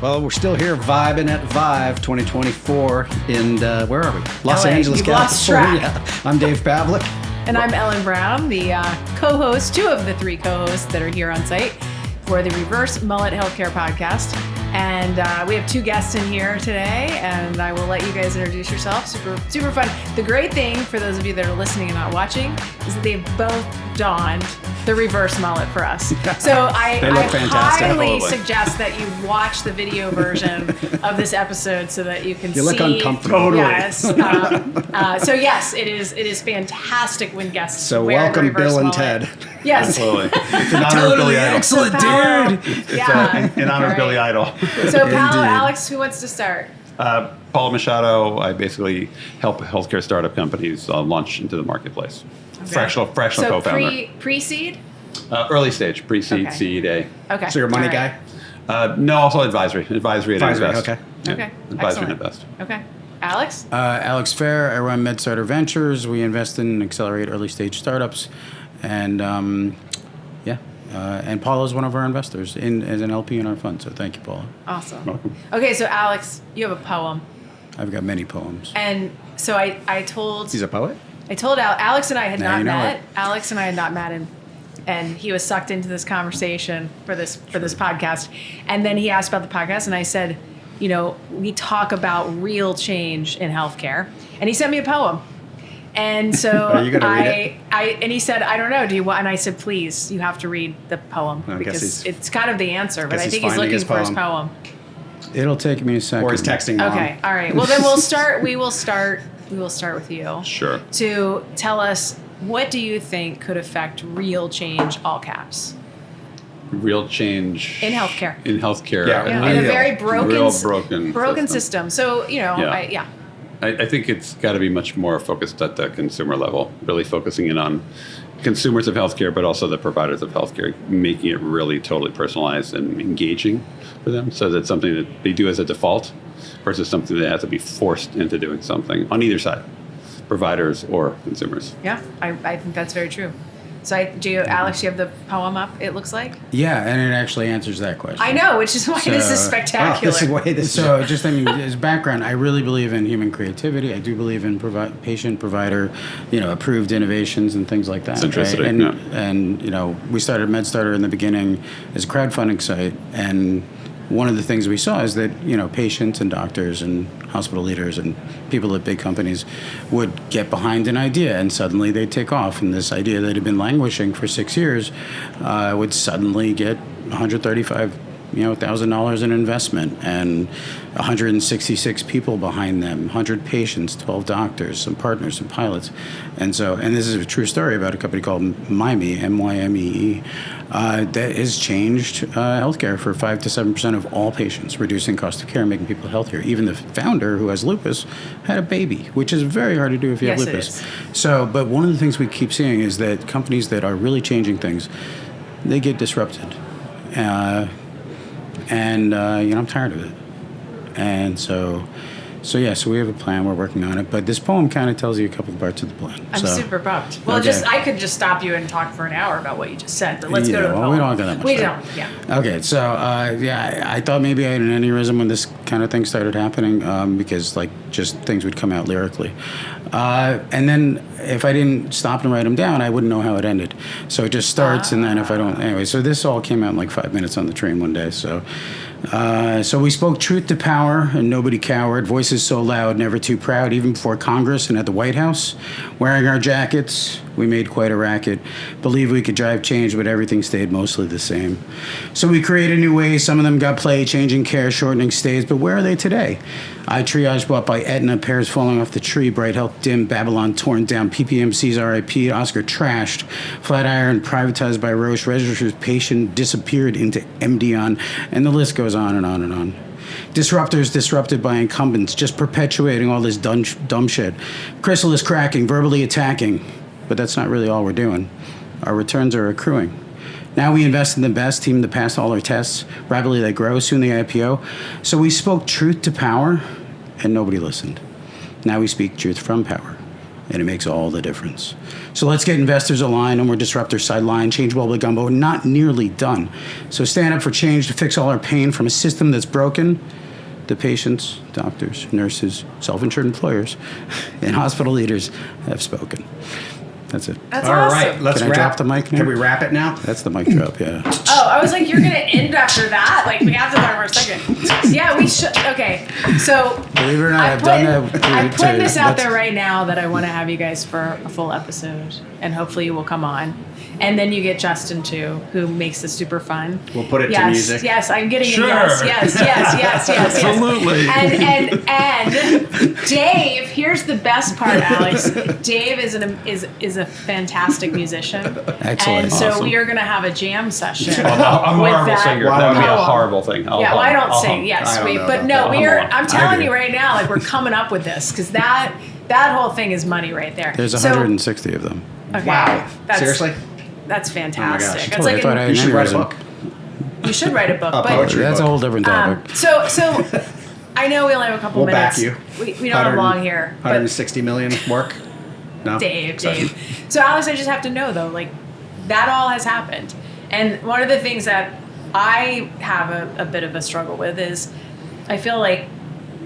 Well, we're still here vibing at ViVE 2024 in, where are we? Los LA. Angeles, You've lost California. track. I'm Dave Pavlik. And I'm Ellen Brown, the co-host, two of the three co-hosts that are here on site for the Reverse Mullet Healthcare Podcast. And we have two guests in here today, and I will let you guys introduce yourself. Super fun. The great thing for those of you that are listening and not watching is that they've both donned the reverse mullet for us. So I highly suggest that you watch the video version of this episode so that you can see. You look uncomfortable. Totally. Yes. So yes, it is fantastic when guests So wear welcome, the reverse Bill and Mullet. Ted. Yes. Absolutely. It's in honor of Billy Idol. Excellent, dude. Yeah. In honor of Billy Idol. So Paulo, Indeed. Alex, who wants to start? Paulo Machado, I basically help healthcare startup companies launch into the marketplace. Okay. Fractional So co-founder. pre-seed? Early stage, pre-seed, Okay. seed A. Okay. So you're a money All right. guy? No, also advisory. Advisory at Advisory, Invest. okay. Yeah. Okay. Advisory Excellent. at Invest. Okay. Alex? Alex Fair. I run MedStarter Ventures. We invest in and accelerate early stage startups. And and Paulo is one of our investors as an LP in our fund. So thank you, Paulo. Awesome. Welcome. Okay, so Alex, you have a poem. I've got many poems. And so I told He's a poet? Alex and I had Now not you know met. it. Alex and I had not met, and he was sucked into this conversation for this podcast. And then he asked about the podcast, and I said, you know, we talk about real change in healthcare. And he sent me a poem. And so Are you gonna read it? and he said, I don't know, do you want? And I said, please, you have to read the poem I guess because he's- it's kind of the answer. But guess I he's think he's finding looking his for his poem. poem. It'll take me a second. Or he's texting mom. Okay, all right. Well, then we will start with you. Sure. To tell us, what do you think could affect real change, all caps, Real change. in healthcare? In healthcare. Yeah. Yeah, in a Real. very broken Broken system. So, you know, Yeah. I think it's got to be much more focused at the consumer level, really focusing in on consumers of healthcare, but also the providers of healthcare, making it really totally personalized and engaging for them so that's something that they do as a default versus something that has to be forced into doing something on either side, providers or consumers. Yeah, I think that's very true. So, Alex, you have the poem up, it looks like? Yeah, and it actually answers that question. I know, which is why this is So- spectacular. So just, as background, I really believe in human creativity. I do believe in patient, provider, approved innovations and things like that. Centricity, right? yeah. And we started MedStarter in the beginning as a crowdfunding site, and one of the things we saw is that patients and doctors and hospital leaders and people at big companies would get behind an idea and suddenly they'd take off, and this idea that had been languishing for 6 years would suddenly get $135,000 in investment and 166 people behind them, 100 patients, 12 doctors, some partners, some pilots. And this is a true story about a company called MyMe, M-Y-M-E-E, that has changed healthcare for 5 to 7% of all patients, reducing cost of care, making people healthier. Even the founder, who has lupus, had a baby, which is very hard to do if you have Yes, lupus. it is. But one of the things we keep seeing is that companies that are really changing things, they get disrupted. I'm tired of it. And so we have a plan. We're working on it. But this poem kind of tells you a couple of parts of the plan. I'm super pumped. Well, Okay. I could just stop you and talk for an hour about what you just said, but let's go to the well, poem. we don't go that much We time. don't, yeah. Okay, so I thought maybe I had an aneurysm when this kind of thing started happening because just things would come out lyrically. And then if I didn't stop and write them down, I wouldn't know how it ended. So it just starts, and then if I don't, anyway. So this all came out in 5 minutes on the train one day. So we spoke truth to power, and nobody cowered. Voices so loud, never too proud, even before Congress and at the White House. Wearing our jackets, we made quite a racket. Believe we could drive change, but everything stayed mostly the same. So we created new ways. Some of them got play, changing care, shortening stays. But where are they today? Eye triage bought by Aetna, pears falling off the tree, Bright Health dim, Babylon torn down, PPMC's RIP, Oscar trashed, Flatiron privatized by Roche, Register's patient disappeared into MDON, and the list goes on and on and on. Disruptors disrupted by incumbents, just perpetuating all this dumb shit. Crystal is cracking, verbally attacking, but that's not really all we're doing. Our returns are accruing. Now we invest in the best team that passed all our tests. Rapidly they grow, soon the IPO. So we spoke truth to power, and nobody listened. Now we speak truth from power, And it makes all the difference. So let's get investors aligned, no more disruptors sidelined, change will be gumbo, not nearly done. So stand up for change to fix all our pain from a system that's broken. The patients, doctors, nurses, self-insured employers, and hospital leaders have spoken. That's it. That's All awesome. right, let's Can I wrap. drop the mic now? Can we wrap it now? That's the mic drop, yeah. Oh, I was like, you're gonna end after that? Like, we have to talk for a second. Yeah, we should. Okay, so Believe it or not, I've done that. I'm putting this out That's- there right now that I want to have you guys for a full episode, and hopefully you will come on. And then you get Justin too, who makes this super fun. We'll put it to yes, music. Yes, I'm getting Sure. a yes. Absolutely. And Dave, here's the best part, Alex. Dave is a fantastic musician. Excellent. And so Awesome. we are going to have a jam session. I'm a with horrible that singer. That would be a poem. horrible thing. Yeah, well, I don't sing. hum. Yes, I don't sweet. know But about no, that. I'm I telling do. you right now, like we're coming up with this because that whole thing is money right there. There's So- 160 of them. Okay, Wow. that's- Seriously? That's fantastic. gosh. It's Totally, like I thought an- I You should write a aneurysm. book. you should write a book. A but poetry That's a book. whole different topic. so I know we only have a couple We'll minutes. back you. We don't have long here. But 160 million work? No? Dave. Sorry. So Alex, I just have to know though, like that all has happened. And one of the things that I have a bit of a struggle with is I feel like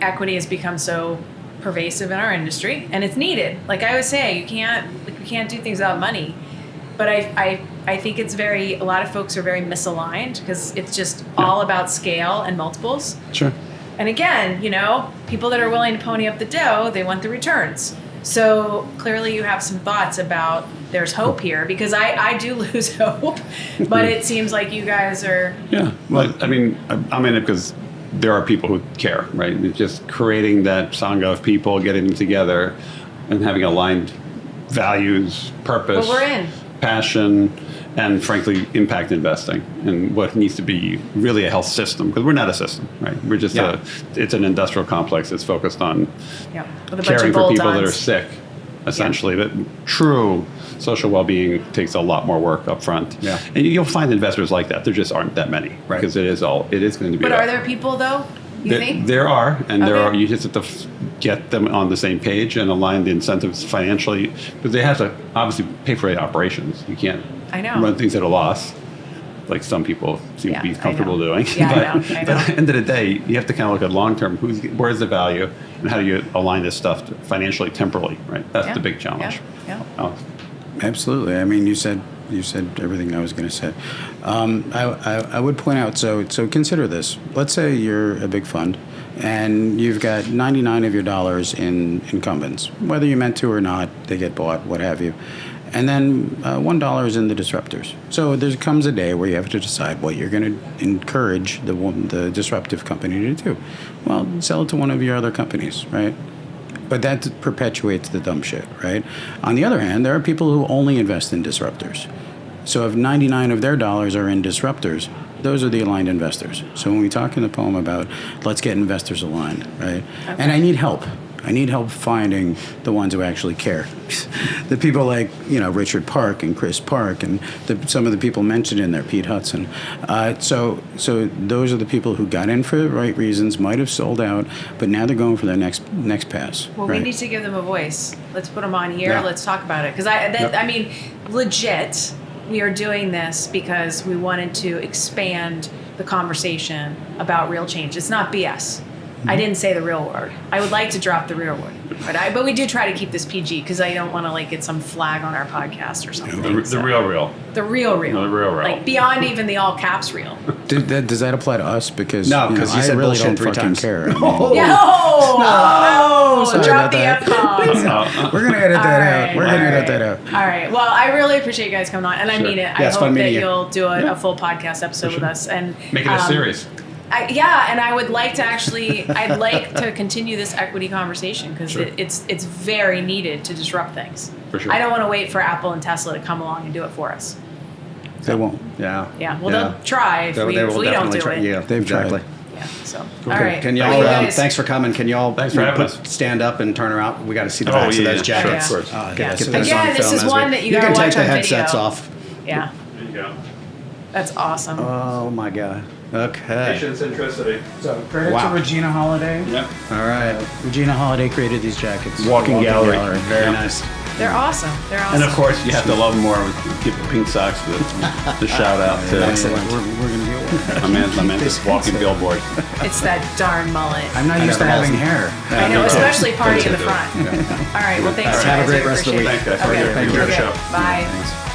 equity has become so pervasive in our industry and it's needed. Like I always say, we can't do things without money. But I think it's a lot of folks are very misaligned because it's just all about scale and multiples. Sure. And again, people that are willing to pony up the dough, they want the returns. So clearly you have some thoughts about there's hope here because I do lose hope, but it seems like you guys are. Yeah. Well, I mean, I'm in it because there are people who care, right? It's just creating that sangha of people, getting them together and having aligned values, purpose, Well, we're in. passion, and frankly, impact investing and what needs to be really a health system because we're not a system, right? We're just Yeah. it's an industrial complex that's focused on Yeah, with a bunch caring of for people that are bolt-ons. sick, essentially. That true social well-being takes a lot more work up front. Yeah. And you'll find investors like that. There just aren't that many. Right. Because it is going to be. But are there people though? You think? There are, and there Okay. are. You just have to get them on the same page and align the incentives financially, because they have to obviously pay for the operations. You can't I know. run things at a loss, like some people seem Yeah, to be I comfortable know. doing. Yeah, I but, know, I but know. at the end of the day, you have to kind of look at long term. Where's the value, and how do you align this stuff financially, temporally? Right. That's Yeah, the big challenge. Yeah. Absolutely. I mean, you said everything I was going to say. I would point out. So consider this. Let's say you're a big fund, and you've got 99 of your dollars in incumbents, whether you meant to or not. They get bought, what have you, and then $1 is in the disruptors. So there comes a day where you have to decide what you're going to encourage the disruptive company to do. Well, sell it to one of your other companies, right? But that perpetuates the dumb shit, right? On the other hand, there are people who only invest in disruptors. So if 99 of their dollars are in disruptors, those are the aligned investors. So when we talk in the poem about let's get investors aligned, right? Okay. And I need help. I need help finding the ones who actually care. The people like, Richard Park and Chris Park and some of the people mentioned in there, Pete Hudson. So those are the people who got in for the right reasons, might have sold out, but now they're going for their next pass. Well, right? we need to give them a voice. Let's put them on here. Yeah. Let's talk about it. Because I mean, legit, we are doing this because we wanted to expand the conversation about real change. It's not BS. I didn't say the real word. I would like to drop the real word, but we do try to keep this PG because I don't want to get some flag on our podcast or something. The real. The real. The real real. Like beyond even the all caps real. Does that apply to us? Because No, 'cause you I said really bullshit don't 3 fucking times. care. I mean, No, Sorry drop about the that. F-bombs. we're gonna edit that All out. right, We're gonna all edit right. that out. All right. Well, I really appreciate you guys coming on, and I Sure. mean it. Yeah, I it's hope fun that meeting you. you'll do a full podcast episode with us and Make it a series. and I would like to I'd like to continue this equity conversation because Sure. it's very needed to disrupt things. For sure. I don't want to wait for Apple and Tesla to come along and do it for us. They won't. Yeah. Yeah. Well, they'll try if we don't definitely do try. it. Yeah, They've tried. exactly. Yeah. So. Cool. All right. Can Well, y'all? you guys- Thanks for coming. Can y'all? Thanks for having us. Stand up and turn around. We got to see the Oh, backs yeah, of those yeah. jackets. Yeah. Of course. Get so this Again, on this film is as one we- that you can gotta take watch the on headsets video. off. Yeah. There you go. That's awesome. Oh my god. Okay. Patient centricity. So credit Wow. to Regina Holiday. Yep. All right. Regina Holiday created these jackets. Walking gallery. Very Yeah. nice. They're awesome. They're awesome. And of course, you have to love them more with give pink socks with the shout out to We're going to deal with it. my man, this walking billboard. It's that darn mullet. I'm not used to having hair. I know, especially party in the front. All right. Well, thanks. Have a guys. great We rest of the appreciate week. Thanks, guys. it. Okay, Thank you. we're good. Show. Bye. Thanks.